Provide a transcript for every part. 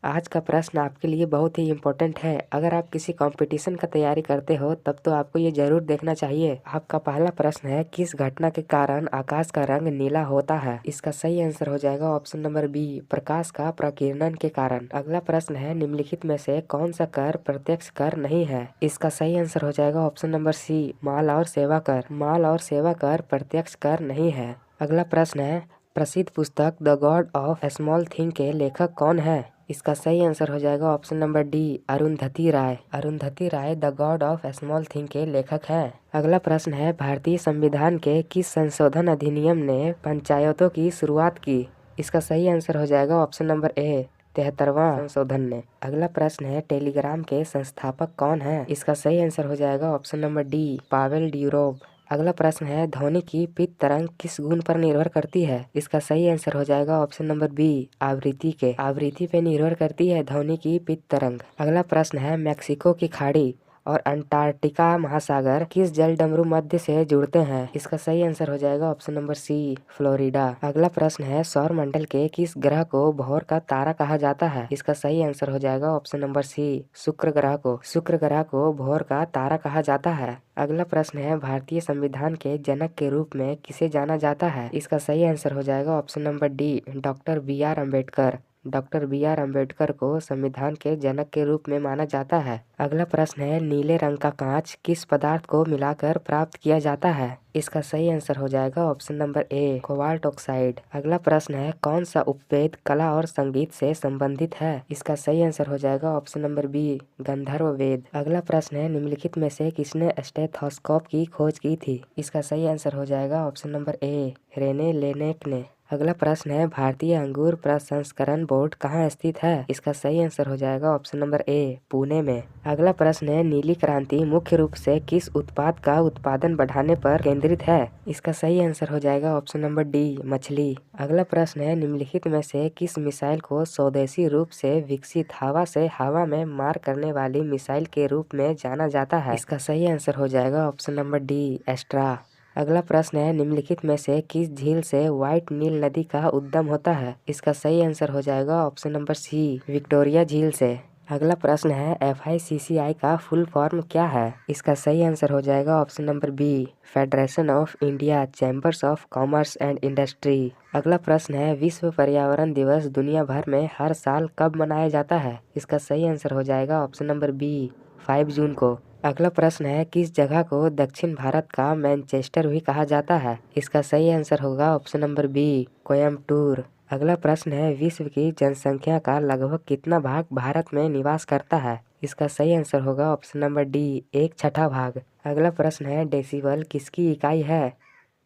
आज का प्रश्न आपके लिए बहुत ही इम्पोर्टेंट है। अगर आप किसी कंपटीशन का तैयारी करते हो तब तो आपको ये जरूर देखना चाहिए। आपका पहला प्रश्न है, किस घटना के कारण आकाश का रंग नीला होता है? इसका सही आंसर हो जाएगा ऑप्शन नंबर बी, प्रकाश का प्रकीर्णन के कारण। अगला प्रश्न है, निम्नलिखित में से कौन सा कर प्रत्यक्ष कर नहीं है? इसका सही आंसर हो जाएगा ऑप्शन नंबर सी, माल और सेवा कर। माल और सेवा कर प्रत्यक्ष कर नहीं है। अगला प्रश्न है, प्रसिद्ध पुस्तक the God of small thing के लेखक कौन है? इसका सही आंसर हो जाएगा option number D, Arundhati Roy. Arundhati Roy the God of small thing के लेखक हैं। अगला प्रश्न है, भारतीय संविधान के किस संशोधन अधिनियम ने पंचायतों की शुरुआत की? इसका सही आंसर हो जाएगा ऑप्शन नंबर ए, 73वां संशोधन ने। अगला प्रश्न है, टेलीग्राम के संस्थापक कौन है? इसका सही आंसर हो जाएगा option number D, Pavel Durov. अगला प्रश्न है, ध्वनि की पिच तरंग किस गुण पर निर्भर करती है? इसका सही आंसर हो जाएगा ऑप्शन नंबर बी, आवृत्ति के। आवृत्ति पे निर्भर करती है ध्वनि की पिच तरंग। अगला प्रश्न है, मैक्सिको की खाड़ी और अंटार्कटिका महासागर किस जल डमरू मध्य से जुड़ते हैं? इसका सही आंसर हो जाएगा ऑप्शन नंबर सी, फ्लोरिडा। अगला प्रश्न है, सौर मंडल के किस ग्रह को भौर का तारा कहा जाता है? इसका सही आंसर हो जाएगा ऑप्शन नंबर सी, शुक्र ग्रह को। शुक्र ग्रह को भौर का तारा कहा जाता है। अगला प्रश्न है, भारतीय संविधान के जनक के रूप में किसे जाना जाता है? इसका सही आंसर हो जाएगा option number D, doctor B R Ambedkar. Doctor B R Ambedkar को संविधान के जनक के रूप में माना जाता है। अगला प्रश्न है, नीले रंग का कांच किस पदार्थ को मिलाकर प्राप्त किया जाता है? इसका सही आंसर हो जाएगा ऑप्शन नंबर ए, कोबाल्ट ऑक्साइड। अगला प्रश्न है, कौन सा उपवेद कला और संगीत से संबंधित है? इसका सही आंसर हो जाएगा ऑप्शन नंबर बी, गंधर्व वेद। अगला प्रश्न है, निम्नलिखित में से किसने स्टेथोस्कोप की खोज की थी? इसका सही आंसर हो जाएगा option number A, Rene Laennec ने। अगला प्रश्न है, भारतीय अंगूर प्रसंस्करण बोर्ड कहाँ स्थित है? इसका सही आंसर हो जाएगा ऑप्शन नंबर ए, पुणे में। अगला प्रश्न है, नीली क्रांति मुख्य रूप से किस उत्पाद का उत्पादन बढ़ाने पर केंद्रित है? इसका सही आंसर हो जाएगा ऑप्शन नंबर डी, मछली। अगला प्रश्न है, निम्नलिखित में से किस मिसाइल को स्वदेशी रूप से विकसित हवा से हवा में मार करने वाली मिसाइल के रूप में जाना जाता है? इसका सही आंसर हो जाएगा ऑप्शन नंबर डी, एस्ट्रा। अगला प्रश्न है, निम्नलिखित में से किस झील से व्हाइट नील नदी का उद्गम होता है? इसका सही आंसर हो जाएगा ऑप्शन नंबर सी, विक्टोरिया झील से। अगला प्रश्न है, FICCI का फुल फॉर्म क्या है? इसका सही आंसर हो जाएगा option number B, federation of India chambers of commerce and industry. अगला प्रश्न है, विश्व पर्यावरण दिवस दुनिया भर में हर साल कब मनाया जाता है? इसका सही आंसर हो जाएगा ऑप्शन नंबर बी, 5 जून को। अगला प्रश्न है, किस जगह को दक्षिण भारत का मैनचेस्टर भी कहा जाता है? इसका सही आंसर होगा ऑप्शन नंबर बी, कोयम्बटूर। अगला प्रश्न है, विश्व की जनसंख्या का लगभग कितना भाग भारत में निवास करता है? इसका सही आंसर होगा ऑप्शन नंबर डी, 1/6 भाग। अगला प्रश्न है, डेसिबल किसकी इकाई है?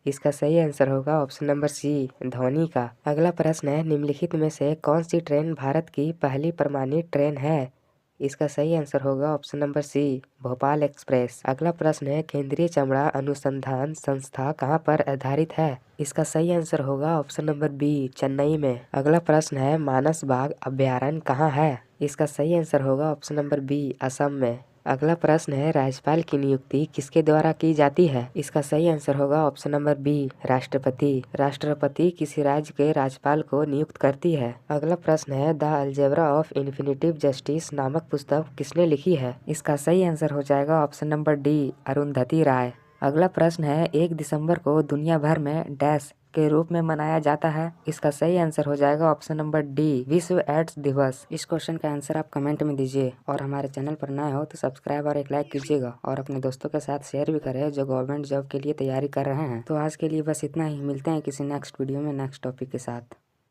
इसका सही आंसर होगा ऑप्शन नंबर सी, ध्वनि का। अगला प्रश्न है, निम्नलिखित में से कौन सी ट्रेन भारत की पहली प्रमाणित ट्रेन है? इसका सही आंसर होगा option number C, Bhopal express. अगला प्रश्न है, केंद्रीय चमड़ा अनुसंधान संस्था कहाँ पर आधारित है? इसका सही आंसर होगा ऑप्शन नंबर बी, चेन्नई में। अगला प्रश्न है, मानस बाग अभ्यारण्य कहाँ है? इसका सही आंसर होगा ऑप्शन नंबर बी, असम में। अगला प्रश्न है, राज्यपाल की नियुक्ति किसके द्वारा की जाती है? इसका सही आंसर होगा ऑप्शन नंबर बी, राष्ट्रपति। राष्ट्रपति किसी राज्य के राज्यपाल को नियुक्त करती है। अगला प्रश्न है, the algebra of infinitive justice नामक पुस्तक किसने लिखी है? इसका सही आंसर हो जाएगा ऑप्शन नंबर डी, अरुंधति राय। अगला प्रश्न है, 1 दिसंबर को दुनिया भर में डैश के रूप में मनाया जाता है? इसका सही आंसर हो जाएगा ऑप्शन नंबर डी, विश्व एड्स दिवस। इस क्वेश्चन का आंसर आप कमेंट में दीजिए और हमारे चैनल पर नए हो तो सब्सक्राइब और एक लाइक कीजिएगा और अपने दोस्तों के साथ शेयर भी करें जो गवर्नमेंट जॉब के लिए तैयारी कर रहे हैं। तो आज के लिए बस इतना ही, मिलते हैं किसी नेक्स्ट वीडियो में नेक्स्ट टॉपिक के साथ।